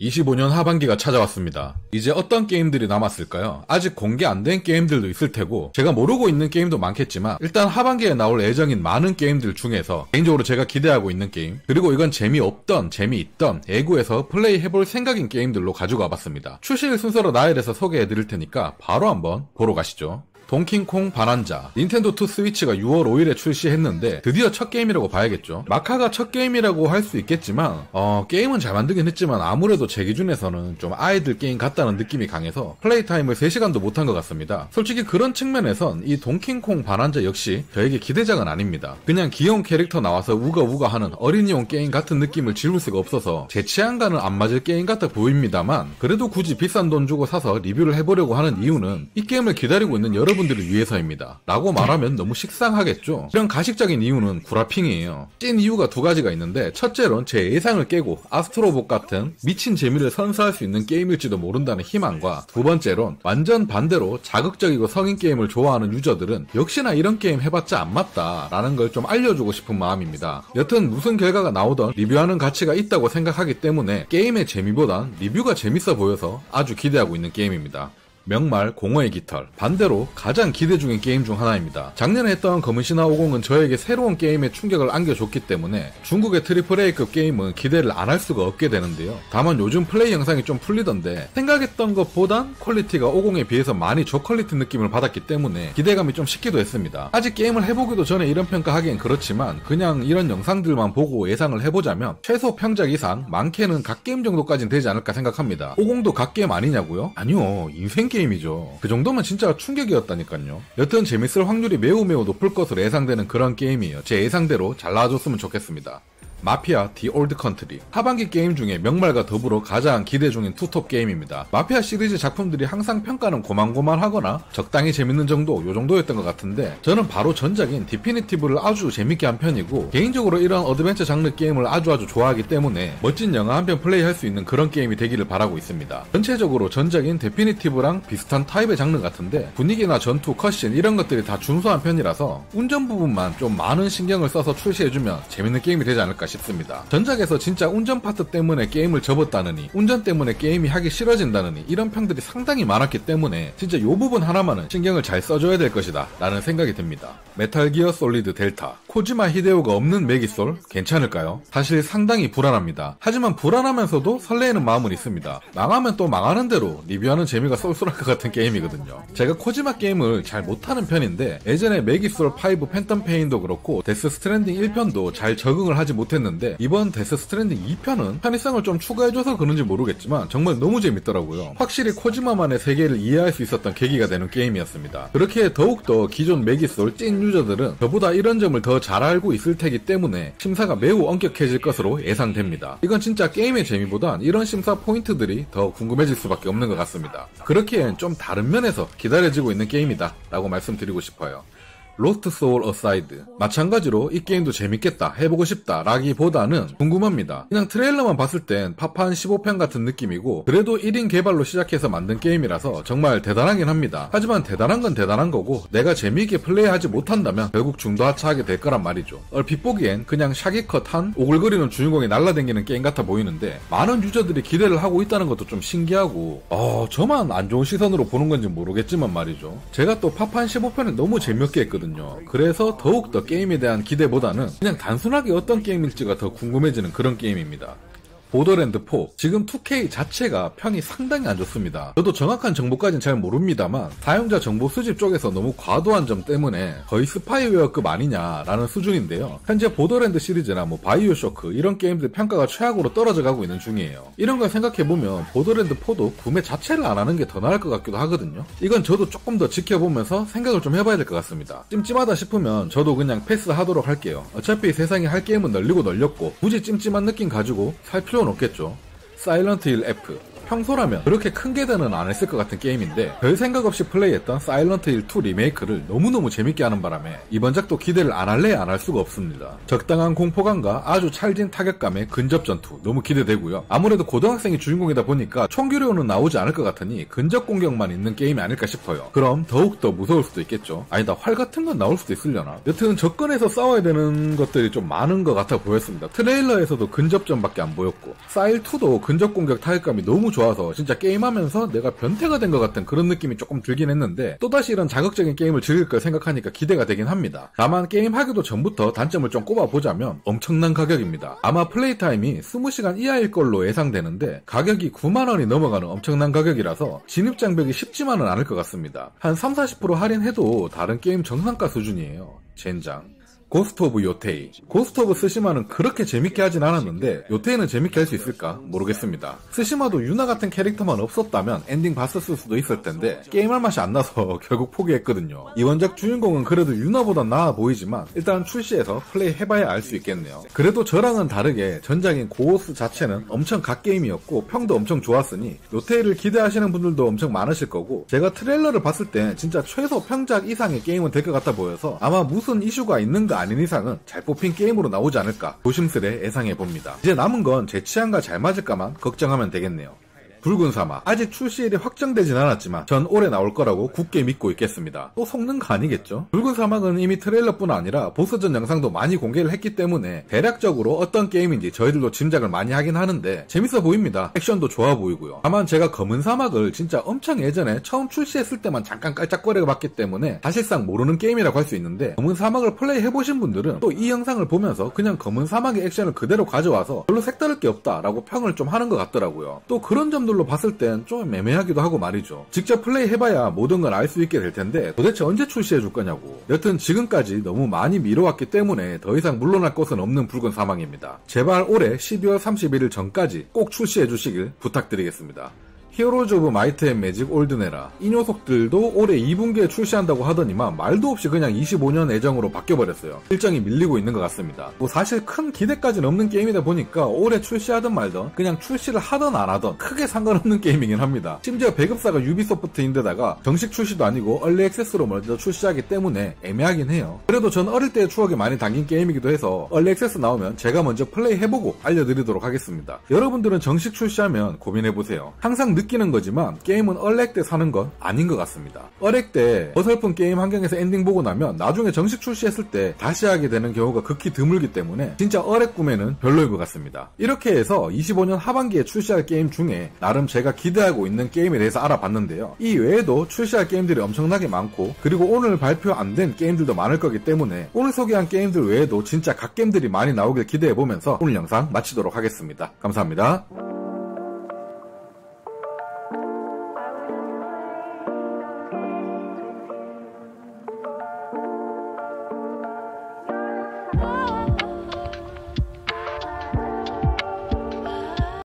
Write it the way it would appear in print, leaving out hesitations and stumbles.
25년 하반기가 찾아왔습니다. 이제 어떤 게임들이 남았을까요? 아직 공개 안 된 게임들도 있을 테고 제가 모르고 있는 게임도 많겠지만 일단 하반기에 나올 예정인 많은 게임들 중에서 개인적으로 제가 기대하고 있는 게임, 그리고 이건 재미없던 재미있던 예고에서 플레이해볼 생각인 게임들로 가지고 와봤습니다. 출시일 순서로 나열해서 소개해드릴 테니까 바로 한번 보러 가시죠. 동킹콩 반환자. 닌텐도2 스위치가 6월 5일에 출시했는데 드디어 첫 게임이라고 봐야겠죠. 마카가 첫 게임이라고 할 수 있겠지만 게임은 잘 만들긴 했지만 아무래도 제 기준에서는 좀 아이들 게임 같다는 느낌이 강해서 플레이 타임을 3시간도 못한 것 같습니다. 솔직히 그런 측면에선 이 동킹콩 반환자 역시 저에게 기대작은 아닙니다. 그냥 귀여운 캐릭터 나와서 우가우가 하는 어린이용 게임 같은 느낌을 지울 수가 없어서 제 취향과는 안 맞을 게임 같아 보입니다만, 그래도 굳이 비싼 돈 주고 사서 리뷰를 해보려고 하는 이유는 이 게임을 기다리고 있는 여러분들을 위해서입니다. 라고 말하면 너무 식상하겠죠. 이런 가식적인 이유는 구라핑이에요. 찐 이유가 두 가지가 있는데, 첫째론 제 예상을 깨고 아스트로봇 같은 미친 재미를 선사할 수 있는 게임일지도 모른다는 희망과, 두 번째론 완전 반대로 자극적이고 성인 게임을 좋아하는 유저들은 역시나 이런 게임 해봤자 안 맞다 라는 걸 좀 알려주고 싶은 마음입니다. 여튼 무슨 결과가 나오던 리뷰하는 가치가 있다고 생각하기 때문에 게임의 재미보단 리뷰가 재밌어 보여서 아주 기대하고 있는 게임입니다. 명말 공허의 깃털. 반대로 가장 기대 중인 게임 중 하나입니다. 작년에 했던 검은신화 50은 저에게 새로운 게임에 충격을 안겨줬기 때문에 중국의 AAA급 게임은 기대를 안 할 수가 없게 되는데요. 다만 요즘 플레이 영상이 좀 풀리던데 생각했던 것보단 퀄리티가 50에 비해서 많이 저퀄리티 느낌을 받았기 때문에 기대감이 좀 식기도 했습니다. 아직 게임을 해보기도 전에 이런 평가하기엔 그렇지만 그냥 이런 영상들만 보고 예상을 해보자면 최소 평작 이상, 많게는 갓게임 정도까지는 되지 않을까 생각합니다. 50도 갓게임 아니냐고요? 아니요, 인생 게임이죠. 그 정도면 진짜 충격이었다니까요. 여튼 재밌을 확률이 매우 높을 것으로 예상되는 그런 게임이에요. 제 예상대로 잘 나와줬으면 좋겠습니다. 마피아 디 올드 컨트리. 하반기 게임 중에 명말과 더불어 가장 기대 중인 투톱 게임입니다. 마피아 시리즈 작품들이 항상 평가는 고만고만하거나 적당히 재밌는 정도, 요 정도였던 것 같은데 저는 바로 전작인 디피니티브를 아주 재밌게 한 편이고, 개인적으로 이런 어드벤처 장르 게임을 아주 좋아하기 때문에 멋진 영화 한 편 플레이할 수 있는 그런 게임이 되기를 바라고 있습니다. 전체적으로 전작인 디피니티브랑 비슷한 타입의 장르 같은데 분위기나 전투, 컷신 이런 것들이 다 준수한 편이라서 운전 부분만 좀 많은 신경을 써서 출시해주면 재밌는 게임이 되지 않을까 싶습니다. 전작에서 진짜 운전 파트 때문에 게임을 접었다느니, 운전 때문에 게임이 하기 싫어진다느니 이런 평들이 상당히 많았기 때문에 진짜 요 부분 하나만은 신경을 잘 써줘야 될 것이다 라는 생각이 듭니다. 메탈 기어 솔리드 델타. 코지마 히데오가 없는 메기솔 괜찮을까요? 사실 상당히 불안합니다. 하지만 불안하면서도 설레이는 마음은 있습니다. 망하면 또 망하는 대로 리뷰하는 재미가 쏠쏠할 것 같은 게임이거든요. 제가 코지마 게임을 잘 못하는 편인데 예전에 메기솔 5 팬텀 페인도 그렇고 데스 스트랜딩 1편도 잘 적응을 하지 못했는데 이번 데스 스트랜딩 2편은 편의성을 좀 추가해줘서 그런지 모르겠지만 정말 너무 재밌더라고요. 확실히 코지마만의 세계를 이해할 수 있었던 계기가 되는 게임이었습니다. 그렇게 더욱더 기존 메기솔 찐 유저들은 저보다 이런 점을 더 잘 알고 있을 테기 때문에 심사가 매우 엄격해질 것으로 예상됩니다. 이건 진짜 게임의 재미보단 이런 심사 포인트들이 더 궁금해질 수밖에 없는 것 같습니다. 그렇기엔 좀 다른 면에서 기다려지고 있는 게임이다 라고 말씀드리고 싶어요. 로스트 소울 어사이드. 마찬가지로 이 게임도 재밌겠다, 해보고 싶다 라기보다는 궁금합니다. 그냥 트레일러만 봤을 땐 파판 15편 같은 느낌이고 그래도 1인 개발로 시작해서 만든 게임이라서 정말 대단하긴 합니다. 하지만 대단한 건 대단한 거고 내가 재미있게 플레이하지 못한다면 결국 중도하차하게 될 거란 말이죠. 얼핏 보기엔 그냥 샤기컷한 오글거리는 주인공이 날라다니는 게임 같아 보이는데 많은 유저들이 기대를 하고 있다는 것도 좀 신기하고 저만 안 좋은 시선으로 보는 건지 모르겠지만 말이죠. 제가 또 파판 15편을 너무 재미없게 했거든요. 그래서 더욱더 게임에 대한 기대보다는 그냥 단순하게 어떤 게임일지가 더 궁금해지는 그런 게임입니다. 보더랜드 4. 지금 2K 자체가 평이 상당히 안 좋습니다. 저도 정확한 정보까지는 잘 모릅니다만 사용자 정보 수집 쪽에서 너무 과도한 점 때문에 거의 스파이웨어급 아니냐라는 수준인데요. 현재 보더랜드 시리즈나 바이오쇼크 이런 게임들 평가가 최악으로 떨어져 가고 있는 중이에요. 이런 걸 생각해보면 보더랜드 4도 구매 자체를 안 하는 게 더 나을 것 같기도 하거든요. 이건 저도 조금 더 지켜보면서 생각을 좀 해봐야 될 것 같습니다. 찜찜하다 싶으면 저도 그냥 패스하도록 할게요. 어차피 세상에 할 게임은 널리고 널렸고 굳이 찜찜한 느낌 가지고 살 필요는 없겠죠. 사일런트 힐 F. 평소라면 그렇게 큰 기대는 안 했을 것 같은 게임인데 별 생각 없이 플레이했던 사일런트 힐 2 리메이크를 너무너무 재밌게 하는 바람에 이번 작도 기대를 안 할래야 안 할 수가 없습니다. 적당한 공포감과 아주 찰진 타격감의 근접 전투 너무 기대되고요. 아무래도 고등학생이 주인공이다 보니까 총기류는 나오지 않을 것 같으니 근접 공격만 있는 게임이 아닐까 싶어요. 그럼 더욱더 무서울 수도 있겠죠. 아니다, 활 같은 건 나올 수도 있으려나. 여튼 접근해서 싸워야 되는 것들이 좀 많은 것 같아 보였습니다. 트레일러에서도 근접전밖에 안 보였고 사일2도 근접 공격 타격감이 너무 좋아서 진짜 게임하면서 내가 변태가 된 것 같은 그런 느낌이 조금 들긴 했는데 또다시 이런 자극적인 게임을 즐길 걸 생각하니까 기대가 되긴 합니다. 다만 게임하기도 전부터 단점을 좀 꼽아보자면 엄청난 가격입니다. 아마 플레이 타임이 20시간 이하일 걸로 예상되는데 가격이 9만원이 넘어가는 엄청난 가격이라서 진입 장벽이 쉽지만은 않을 것 같습니다. 한 30-40% 할인해도 다른 게임 정상가 수준이에요. 젠장. 고스트 오브 요테이. 고스트 오브 스시마는 그렇게 재밌게 하진 않았는데 요테이는 재밌게 할 수 있을까? 모르겠습니다. 스시마도 유나 같은 캐릭터만 없었다면 엔딩 봤었을 수도 있을 텐데 게임할 맛이 안 나서 결국 포기했거든요. 이원작 주인공은 그래도 유나보단 나아 보이지만 일단 출시해서 플레이 해봐야 알 수 있겠네요. 그래도 저랑은 다르게 전작인 고오스 자체는 엄청 갓게임이었고 평도 엄청 좋았으니 요테이를 기대하시는 분들도 엄청 많으실 거고 제가 트레일러를 봤을 때 진짜 최소 평작 이상의 게임은 될 것 같아 보여서 아마 무슨 이슈가 있는가 아닌 이상은 잘 뽑힌 게임으로 나오지 않을까 조심스레 예상해봅니다. 이제 남은 건 제 취향과 잘 맞을까만 걱정하면 되겠네요. 붉은 사막. 아직 출시일이 확정되진 않았지만 전 올해 나올 거라고 굳게 믿고 있겠습니다. 또 속는 거 아니겠죠? 붉은 사막은 이미 트레일러뿐 아니라 보스전 영상도 많이 공개를 했기 때문에 대략적으로 어떤 게임인지 저희들도 짐작을 많이 하긴 하는데 재밌어 보입니다. 액션도 좋아 보이고요. 다만 제가 검은 사막을 진짜 엄청 예전에 처음 출시했을 때만 잠깐 깔짝거려 봤기 때문에 사실상 모르는 게임이라고 할 수 있는데 검은 사막을 플레이 해보신 분들은 또 이 영상을 보면서 그냥 검은 사막의 액션을 그대로 가져와서 별로 색다를 게 없다라고 평을 좀 하는 것 같더라고요. 또 그런 점들로 봤을 땐 좀 애매하기도 하고 말이죠. 직접 플레이 해봐야 모든 걸 알 수 있게 될 텐데 도대체 언제 출시해줄 거냐고. 여튼 지금까지 너무 많이 미뤄왔기 때문에 더 이상 물러날 것은 없는 붉은 사막입니다. 제발 올해 12월 31일 전까지 꼭 출시해주시길 부탁드리겠습니다. 히어로즈 오브 마이트 앤 매직 올드네라. 이 녀석들도 올해 2분기에 출시한다고 하더니만 말도 없이 그냥 25년 예정으로 바뀌어버렸어요. 일정이 밀리고 있는 것 같습니다. 뭐 사실 큰 기대까지는 없는 게임이다 보니까 올해 출시하든 말든 그냥 출시를 하든 안 하든 크게 상관없는 게임이긴 합니다. 심지어 배급사가 유비소프트인데다가 정식 출시도 아니고 얼리 액세스로 먼저 출시하기 때문에 애매하긴 해요. 그래도 전 어릴 때의 추억이 많이 담긴 게임이기도 해서 얼리 액세스 나오면 제가 먼저 플레이 해보고 알려드리도록 하겠습니다. 여러분들은 정식 출시하면 고민해보세요. 항상 느끼는 거지만 게임은 얼렉 때 사는 건 아닌 것 같습니다. 얼렉 때 어설픈 게임 환경에서 엔딩 보고 나면 나중에 정식 출시했을 때 다시 하게 되는 경우가 극히 드물기 때문에 진짜 얼렉 구매는 별로인 것 같습니다. 이렇게 해서 25년 하반기에 출시할 게임 중에 나름 제가 기대하고 있는 게임에 대해서 알아봤는데요. 이 외에도 출시할 게임들이 엄청나게 많고 그리고 오늘 발표 안 된 게임들도 많을 거기 때문에 오늘 소개한 게임들 외에도 진짜 갓게임들이 많이 나오길 기대해보면서 오늘 영상 마치도록 하겠습니다. 감사합니다.